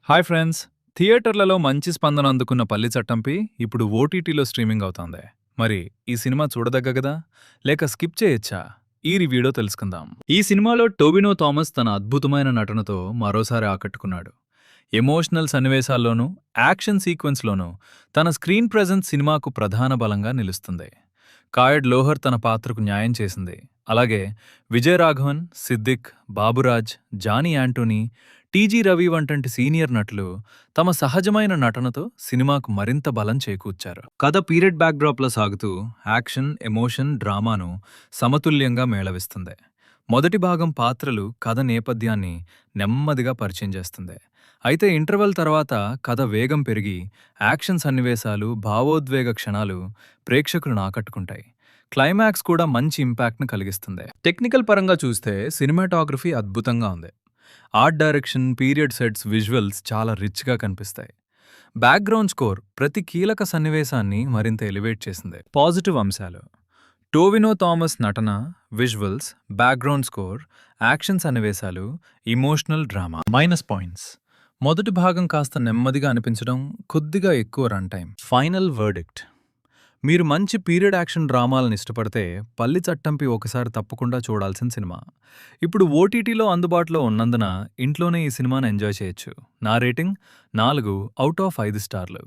Hi friends! థియేటర్లలో మంచి స్పందన అందుకున్న 'పల్లి చట్టంపి' ఇప్పుడు ఓటీటీలో స్ట్రీమింగ్ అవుతోంది. మరి ఈ సినిమా చూడదగ్గదా? లేక స్కిప్ చేయొచ్చా? ఈ రివ్యూలో తెలుసుకుందాం. ఈ సినిమాలో టొవినో థామస్ తన అద్భుతమైన నటనతో మరోసారి ఆకట్టుకున్నాడు. ఎమోషనల్ సన్నివేశాల్లోనూ, యాక్షన్ సీక్వెన్స్‌లోనూ తన స్క్రీన్ ప్రెజెన్స్ సినిమాకు ప్రధాన బలంగా నిలుస్తుంది. కాయడ్ లోహర్ తన పాత్రకు న్యాయం చేసింది. అలాగే విజయ్ రాఘవన్, సిద్దిక్, బాబురాజ్, జానీ యాంటోనీ, టీజీ రవి వంటి సీనియర్ నటులు తమ సహజమైన నటనతో సినిమాకు మరింత బలం చేకూర్చారు. కథ పీరియడ్ బ్యాక్డ్రాప్లో సాగుతూ యాక్షన్, ఎమోషన్, డ్రామాను సమతుల్యంగా మేళవిస్తుంది. మొదటి భాగం పాత్రలు, కథ నేపథ్యాన్ని నెమ్మదిగా పరిచయం చేస్తుంది. అయితే ఇంటర్వెల్ తర్వాత కథ వేగం పెరిగి యాక్షన్ సన్నివేశాలు, భావోద్వేగ క్షణాలు ప్రేక్షకులను ఆకట్టుకుంటాయి. క్లైమాక్స్ కూడా మంచి ఇంపాక్ట్ను కలిగిస్తుంది. టెక్నికల్ పరంగా చూస్తే సినిమాటోగ్రఫీ అద్భుతంగా ఉంది. Art direction, period sets, visuals చాలా రిచ్గా కనిపిస్తాయి. బ్యాక్గ్రౌండ్ స్కోర్ ప్రతి కీలక సన్నివేశాన్ని మరింత ఎలివేట్ చేసింది. పాజిటివ్ అంశాలు: టొవినో థామస్ నటన, విజువల్స్, బ్యాక్గ్రౌండ్ స్కోర్, యాక్షన్ సన్నివేశాలు, ఇమోషనల్ డ్రామా. మైనస్ పాయింట్స్: మొదటి భాగం కాస్త నెమ్మదిగా అనిపించడం, కొద్దిగా ఎక్కువ రన్ టైం. ఫైనల్ వర్డిక్ట్: మీరు మంచి పీరియడ్ యాక్షన్ డ్రామాలను ఇష్టపడితే 'పల్లి చట్టంపి' ఒకసారి తప్పకుండా చూడాల్సిన సినిమా. ఇప్పుడు ఓటీటీలో అందుబాటులో ఉన్నందున ఇంట్లోనే ఈ సినిమాను ఎంజాయ్ చేయొచ్చు. నా రేటింగ్ 4/5 స్టార్లు.